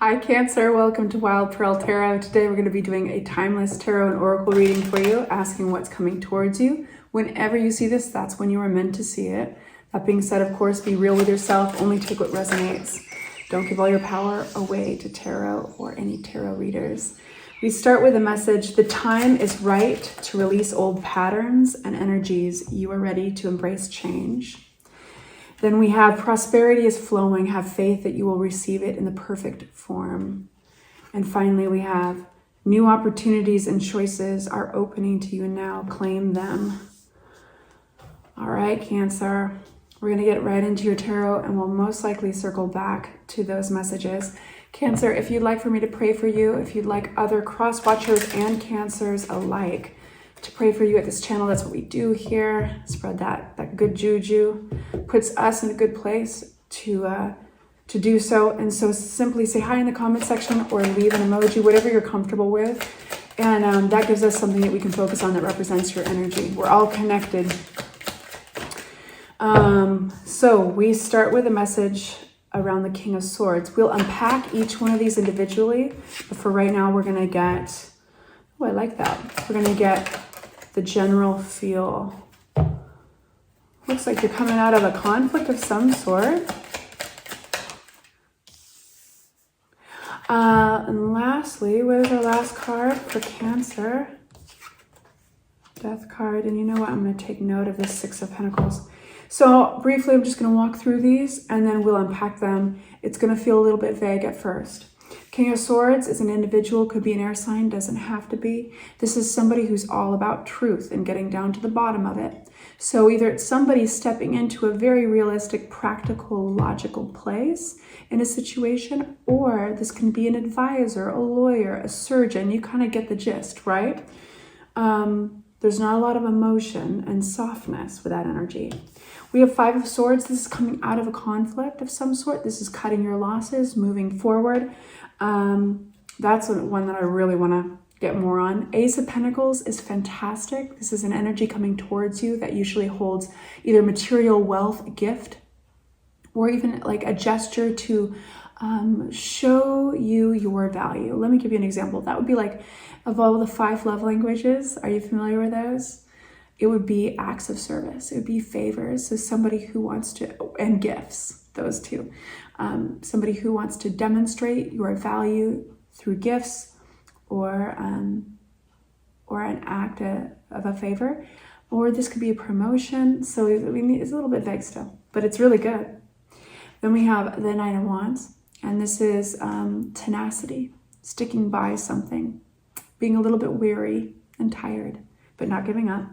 Hi Cancer, welcome to Wild Pearl Tarot. Today we're going to be doing a timeless tarot and oracle reading for you, asking what's coming towards you. Whenever you see this, that's when you were meant to see it. That being said, of course, be real with yourself. Only take what resonates. Don't give all your power away to tarot or any tarot readers. We start with a message. The time is right to release old patterns and energies. You are ready to embrace change. Then we have prosperity is flowing. Have faith that you will receive it in the perfect form. And finally, we have new opportunities and choices are opening to you now. Claim them. All right, Cancer. We're going to get right into your tarot and we'll most likely circle back to those messages. Cancer, if you'd like for me to pray for you, if you'd like other cross watchers and Cancers alike to pray for you at this channel, that's what we do here. Spread that good juju. Puts us in a good place to do so. And so simply say hi in the comment section or leave an emoji, whatever you're comfortable with. And that gives us something that we can focus on that represents your energy. We're all connected. So we start with a message around the King of Swords. We'll unpack each one of these individually, but for right now we're gonna get, oh, I like that. We're gonna get the general feel. Looks like you're coming out of a conflict of some sort. And lastly, what is our last card for Cancer? Death card, and you know what? I'm gonna take note of this Six of Pentacles. So briefly, I'm just going to walk through these and then we'll unpack them. It's going to feel a little bit vague at first. King of Swords is an individual, could be an air sign, doesn't have to be. This is somebody who's all about truth and getting down to the bottom of it. So either it's somebody stepping into a very realistic, practical, logical place in a situation, or this can be an advisor, a lawyer, a surgeon. You kind of get the gist, right? There's not a lot of emotion and softness with that energy. We have Five of Swords. This is coming out of a conflict of some sort. This is cutting your losses, moving forward. That's one that I really want to get more on. Ace of Pentacles is fantastic. This is an energy coming towards you that usually holds either material wealth, gift, or even like a gesture to show you your value. Let me give you an example. That would be like, of all the 5 love languages, are you familiar with those? It would be acts of service. It would be favors. So somebody who wants to, and gifts, those two. Somebody who wants to demonstrate your value through gifts or an act of a favor. Or this could be a promotion. So it's a little bit vague still, but it's really good. Then we have the Knight of Wands. And this is tenacity, sticking by something, being a little bit weary and tired, but not giving up.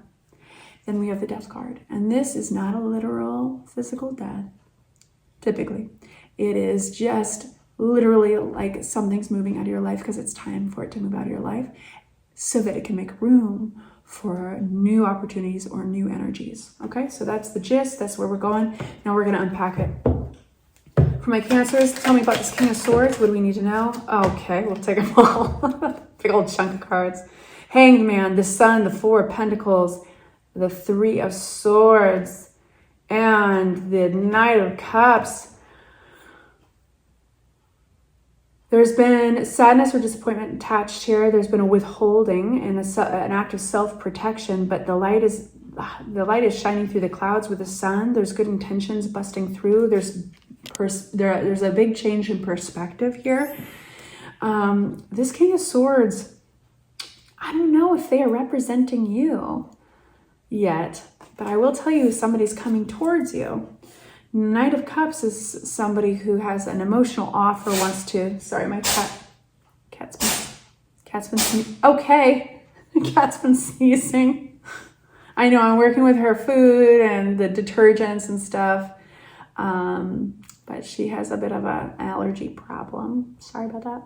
Then we have the Death card. And this is not a literal physical death, typically. It is just literally like something's moving out of your life because it's time for it to move out of your life so that it can make room for new opportunities or new energies. Okay, so that's the gist. That's where we're going. Now we're going to unpack it. For my Cancers, tell me about this King of Swords. What do we need to know? Okay, we'll take them all. Big old chunk of cards. Hanged Man, the Sun, the Four of Pentacles, the Three of Swords, and the Knight of Cups. There's been sadness or disappointment attached here. There's been a withholding and an act of self-protection, but the light is shining through the clouds with the sun. There's good intentions busting through. There's a big change in perspective here. This King of Swords, I don't know if they are representing you yet, but I will tell you somebody's coming towards you. Knight of Cups is somebody who has an emotional offer, wants to, sorry, my cat's been sneezing. Okay, the cat's been sneezing. I know, I'm working with her food and the detergents and stuff. But she has a bit of an allergy problem. Sorry about that.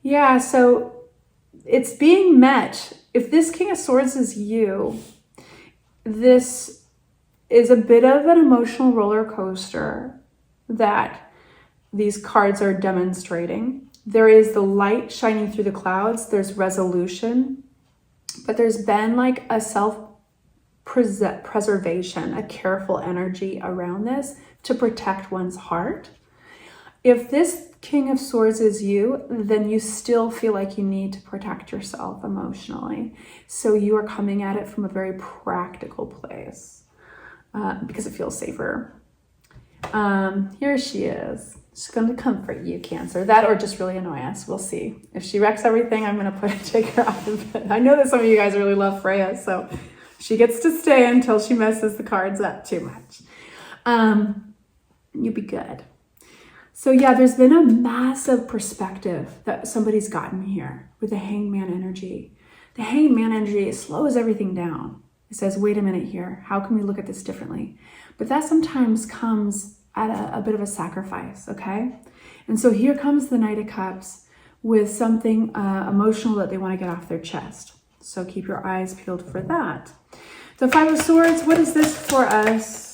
Yeah, so it's being met. If this King of Swords is you, this is a bit of an emotional roller coaster that these cards are demonstrating. There is the light shining through the clouds. There's resolution, but there's been like a self-preservation, a careful energy around this to protect one's heart. If this King of Swords is you, then you still feel like you need to protect yourself emotionally. So you are coming at it from a very practical place because it feels safer. Here she is. She's going to comfort you, Cancer. That or just really annoy us. We'll see. If she wrecks everything, I'm going to take her out of it. I know that some of you guys really love Freya, so she gets to stay until she messes the cards up too much. You'll be good. So yeah, there's been a massive perspective that somebody's gotten here with the Hangman energy. The Hangman energy, it slows everything down. It says, wait a minute here. How can we look at this differently? But that sometimes comes at a bit of a sacrifice, okay? And so here comes the Knight of Cups with something emotional that they want to get off their chest. So keep your eyes peeled for that. The Five of Swords, what is this for us?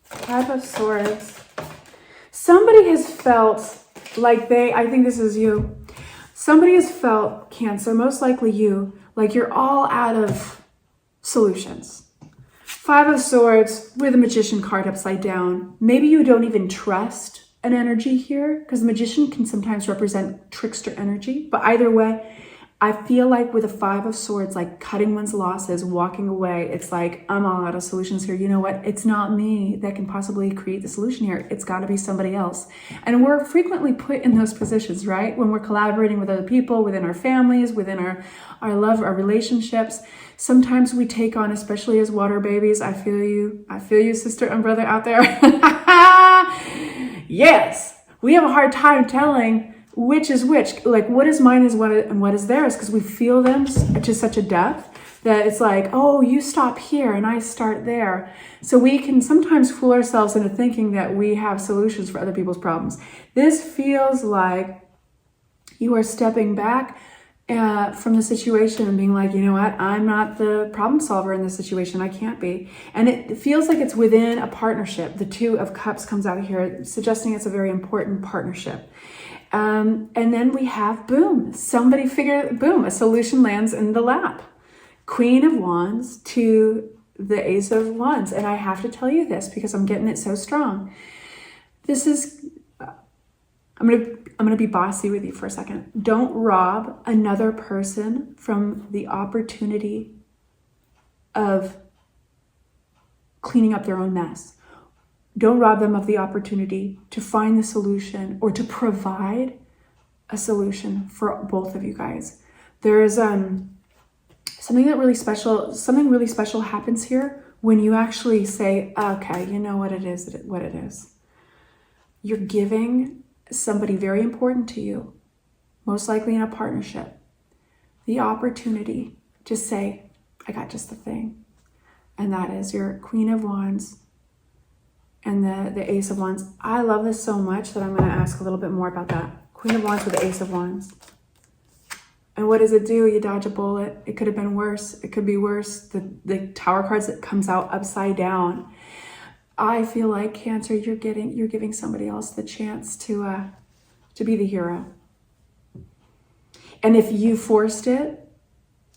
Five of Swords. Somebody has felt like I think this is you. Somebody has felt, Cancer, most likely you, like you're all out of solutions. Five of Swords with the Magician card upside down. Maybe you don't even trust an energy here because the Magician can sometimes represent trickster energy. But either way, I feel like with a Five of Swords, like cutting one's losses, walking away, it's like, I'm all out of solutions here. You know what? It's not me that can possibly create the solution here. It's got to be somebody else. And we're frequently put in those positions, right? When we're collaborating with other people, within our families, within our love, our relationships. Sometimes we take on, especially as water babies, I feel you, sister and brother out there. Yes, we have a hard time telling which is which, like what is mine is what and what is theirs, because we feel them to such a depth that it's like, oh, you stop here and I start there. So we can sometimes fool ourselves into thinking that we have solutions for other people's problems. This feels like you are stepping back from the situation and being like, you know what, I'm not the problem solver in this situation. I can't be. And it feels like it's within a partnership. The Two of Cups comes out here, suggesting it's a very important partnership. And then we have, boom, a solution lands in the lap. Queen of Wands to the Ace of Wands. And I have to tell you this because I'm getting it so strong. This is, I'm going to be bossy with you for a second. Don't rob another person from the opportunity of cleaning up their own mess. Don't rob them of the opportunity to find the solution or to provide a solution for both of you guys. There is something really special happens here when you actually say, okay, you know what it is. You're giving somebody very important to you, most likely in a partnership, the opportunity to say, I got just the thing. And that is your Queen of Wands and the Ace of Wands. I love this so much that I'm going to ask a little bit more about that. Queen of Wands with the Ace of Wands. And what does it do? You dodge a bullet. It could have been worse. It could be worse. The Tower cards that comes out upside down. I feel like, Cancer, you're giving somebody else the chance to be the hero. And if you forced it,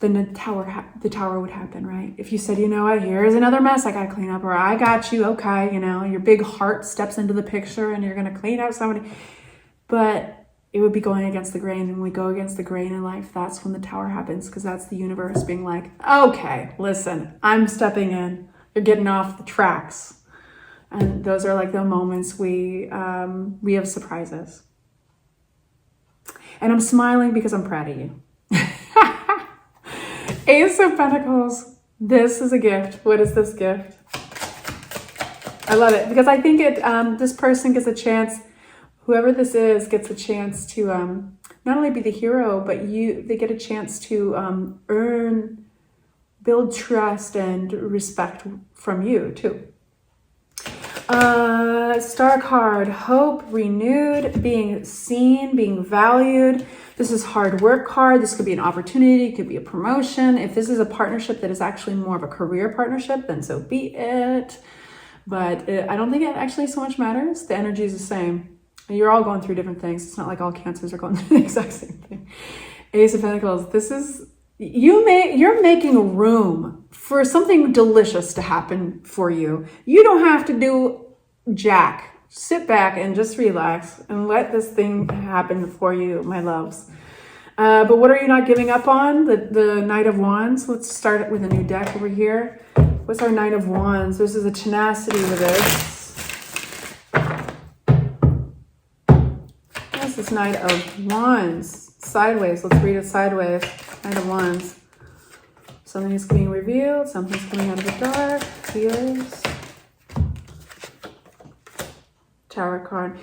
then the tower would happen, right? If you said, you know what, here's another mess I gotta clean up, or I got you, okay, you know, your big heart steps into the picture and you're gonna clean out somebody. But it would be going against the grain. And when we go against the grain in life, that's when the tower happens, because that's the universe being like, okay, listen, I'm stepping in. You're getting off the tracks. And those are like the moments we have surprises. And I'm smiling because I'm proud of you. Ace of Pentacles. This is a gift. What is this gift? I love it because I think this person gets a chance, whoever this is gets a chance to not only be the hero, but they get a chance to build trust and respect from you too. Star card, hope, renewed, being seen, being valued. This is hard work card. This could be an opportunity. It could be a promotion. If this is a partnership that is actually more of a career partnership, then so be it. But I don't think it actually so much matters. The energy is the same. You're all going through different things. It's not like all Cancers are going through the exact same thing. Ace of Pentacles. This is, you're making room for something delicious to happen for you. You don't have to do jack. Sit back and just relax and let this thing happen for you, my loves. But what are you not giving up on? The Knight of Wands. Let's start with a new deck over here. What's our Knight of Wands? This is a tenacity with this. What's this Knight of Wands? Sideways. Let's read it sideways. Knight of Wands. Something is being revealed. Something's coming out of the dark. Fears. Tower card.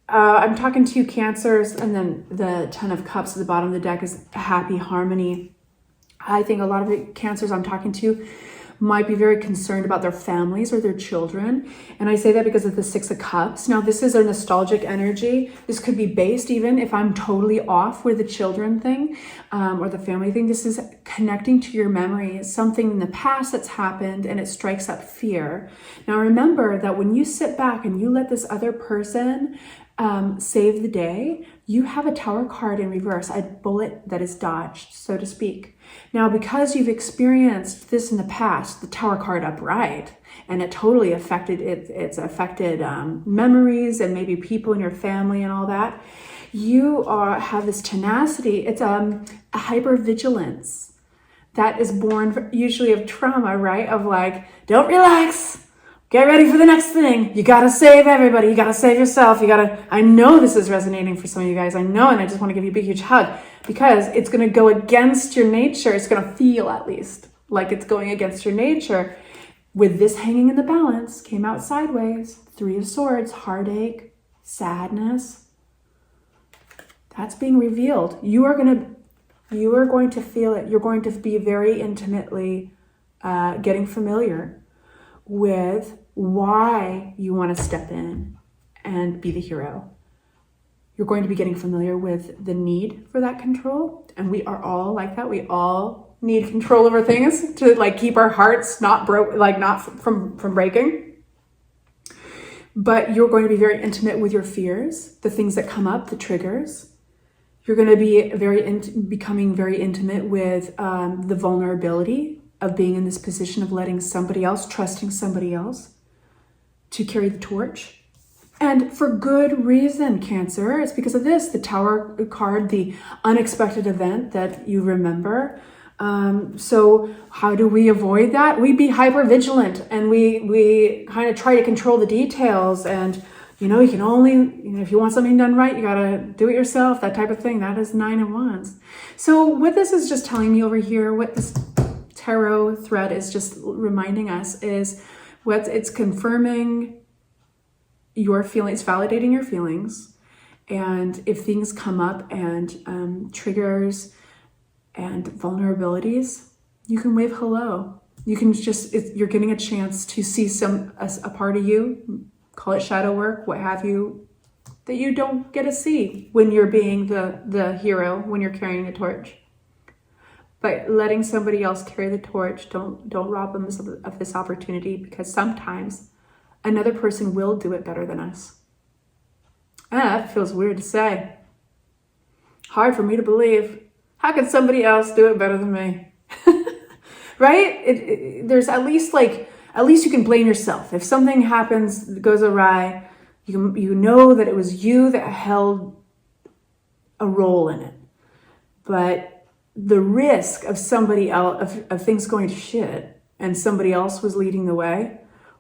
I'm talking to you, Cancers, and then the Ten of Cups at the bottom of the deck is happy harmony. I think a lot of the Cancers I'm talking to might be very concerned about their families or their children. And I say that because of the Six of Cups. Now, this is a nostalgic energy. This could be based even if I'm totally off with the children thing or the family thing. This is connecting to your memory, something in the past that's happened, and it strikes up fear. Now, remember that when you sit back and you let this other person save the day, you have a Tower card in reverse, a bullet that is dodged, so to speak. Now, because you've experienced this in the past, the Tower card upright, and it totally affected it's affected memories and maybe people in your family and all that, you have this tenacity. It's a hypervigilance that is born usually of trauma, right? Of like, don't relax. Get ready for the next thing. You got to save everybody. You got to save yourself. I know this is resonating for some of you guys. I know, and I just want to give you a big, huge hug because it's going to go against your nature. It's going to feel at least like it's going against your nature. With this hanging in the balance, came out sideways. Three of Swords, heartache, sadness. That's being revealed. You are going to feel it. You're going to be very intimately getting familiar with why you want to step in and be the hero. You're going to be getting familiar with the need for that control. And we are all like that. We all need control over things to like keep our hearts not from breaking. But you're going to be very intimate with your fears, the things that come up, the triggers. You're going to be becoming very intimate with the vulnerability of being in this position of letting somebody else, trusting somebody else to carry the torch. And for good reason, Cancer. It's because of this, the Tower card, the unexpected event that you remember. So how do we avoid that? We be hyper vigilant and we kind of try to control the details. And, you can only, if you want something done right, you got to do it yourself, that type of thing. That is Nine of Wands. So what this is just telling me over here, what this tarot thread is just reminding us is it's confirming your feelings, validating your feelings. And if things come up and triggers and vulnerabilities, you can wave hello. You can you're getting a chance to see a part of you, call it shadow work, what have you, that you don't get to see when you're being the hero, when you're carrying the torch. But letting somebody else carry the torch, don't rob them of this opportunity, because sometimes another person will do it better than us. That feels weird to say. Hard for me to believe. How can somebody else do it better than me? Right? There's at least you can blame yourself. If something happens, goes awry, you know that it was you that held a role in it. But the risk of somebody else, of things going to shit, and somebody else was leading the way,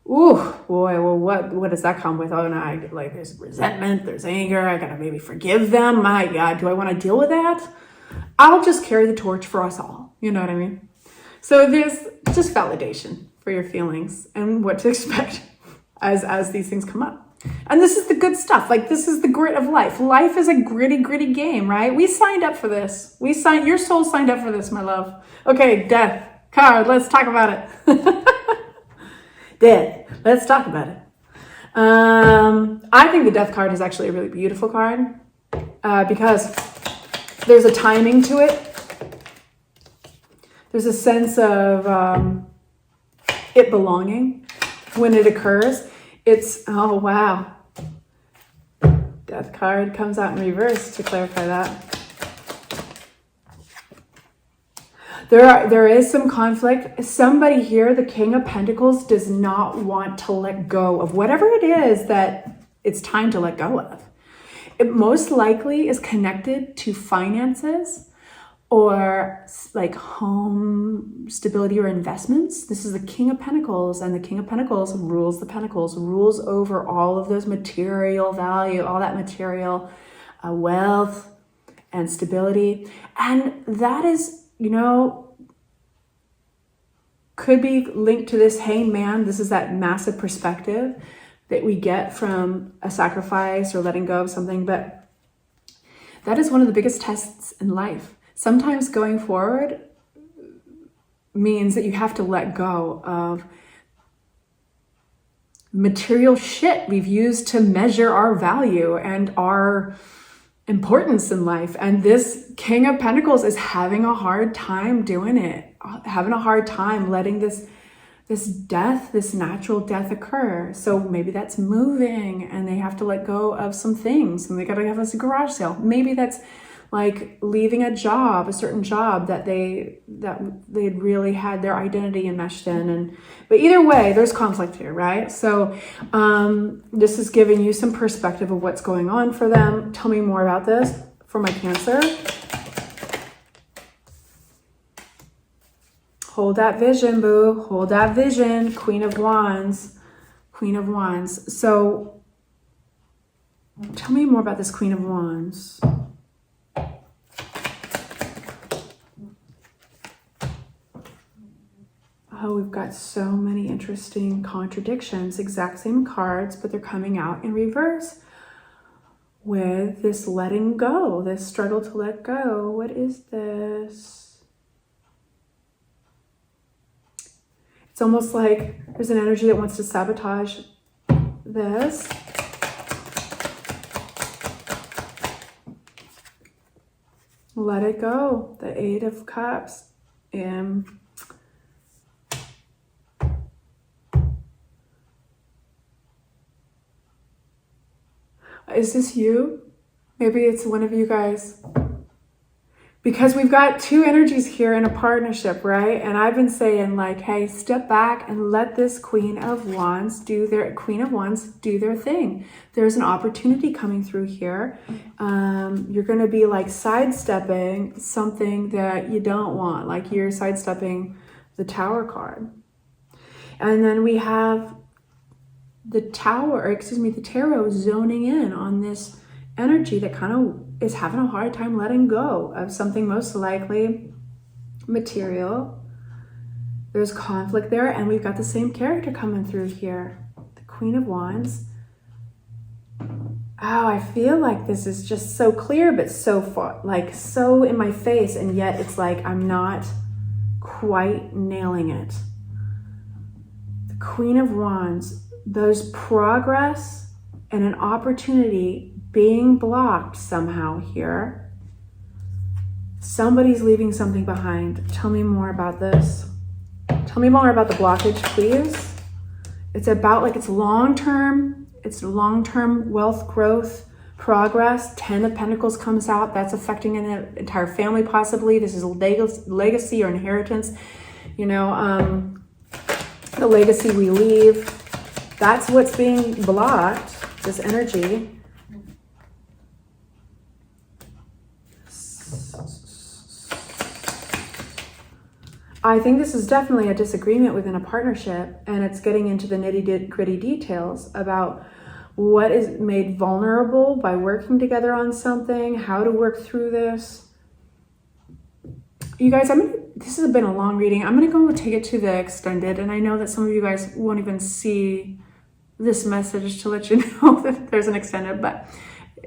ooh, boy, well, what does that come with? Oh, no, there's resentment, there's anger, I gotta maybe forgive them. My God, do I want to deal with that? I'll just carry the torch for us all. You know what I mean? So there's just validation for your feelings and what to expect as these things come up. And this is the good stuff. This is the grit of life. Life is a gritty game, right? We signed up for this. Your soul signed up for this, my love. Okay, death card. Let's talk about it. Death. Let's talk about it. I think the death card is actually a really beautiful card because there's a timing to it. There's a sense of it belonging. when it occurs, it's, oh wow. Death card comes out in reverse to clarify that. There is some conflict. Somebody here, the King of Pentacles, does not want to let go of whatever it is that it's time to let go of. It most likely is connected to finances or like home stability or investments. This is the King of Pentacles, and the King of Pentacles rules the Pentacles, rules over all of those material value, all that material wealth and stability. And that is, you know, could be linked to this hangman. This is that massive perspective that we get from a sacrifice or letting go of something. But that is one of the biggest tests in life. Sometimes going forward means that you have to let go of material shit we've used to measure our value and our importance in life. And this King of Pentacles is having a hard time doing it, having a hard time letting this death, this natural death occur. So maybe that's moving and they have to let go of some things and they got to have this garage sale. Maybe that's like leaving a job, a certain job that they'd really had their identity enmeshed in. But either way, there's conflict here, right? So this is giving you some perspective of what's going on for them. Tell me more about this for my Cancer. Hold that vision, boo. Hold that vision. Queen of Wands. Queen of Wands. So tell me more about this Queen of Wands. Oh, we've got so many interesting contradictions. Exact same cards, but they're coming out in reverse with this letting go, this struggle to let go. What is this? It's almost like there's an energy that wants to sabotage this. Let it go. The Eight of Cups. Is this you? Maybe it's one of you guys. Because we've got two energies here in a partnership, right? And I've been saying like, hey, step back and let this Queen of Wands do their thing. There's an opportunity coming through here. You're going to be like sidestepping something that you don't want. Like you're sidestepping the Tower card. And then we have the Tarot zoning in on this energy that kind of is having a hard time letting go of something most likely material. There's conflict there, and we've got the same character coming through here, the Queen of Wands. Oh, I feel like this is just so clear, but so far, like so in my face, and yet it's like I'm not quite nailing it. The Queen of Wands. There's progress and an opportunity being blocked somehow here. Somebody's leaving something behind. Tell me more about this. Tell me more about the blockage, please. It's about like it's long-term wealth growth, progress. 10 of Pentacles comes out. That's affecting an entire family possibly. This is legacy or inheritance. You know, the legacy we leave. That's what's being blocked, this energy. I think this is definitely a disagreement within a partnership, and it's getting into the nitty-gritty details about what is made vulnerable by working together on something, how to work through this. You guys, this has been a long reading. I'm going to go take it to the extended, and I know that some of you guys won't even see this message to let you know that there's an extended, but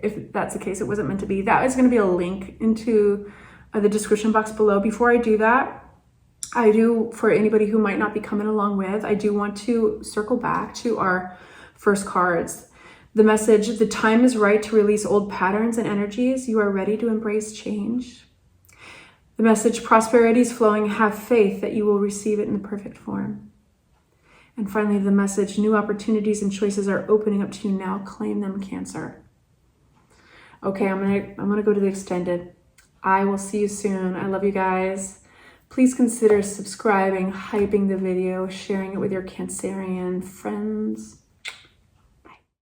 if that's the case, it wasn't meant to be. That is going to be a link into the description box below. Before I do that, I do, for anybody who might not be coming along with, I do want to circle back to our first cards. The message, the time is right to release old patterns and energies. You are ready to embrace change. The message, prosperity is flowing. Have faith that you will receive it in the perfect form. And finally, the message, new opportunities and choices are opening up to you now. Claim them, Cancer. Okay, I'm gonna go to the extended. I will see you soon. I love you guys. Please consider subscribing, hyping the video, sharing it with your Cancerian friends.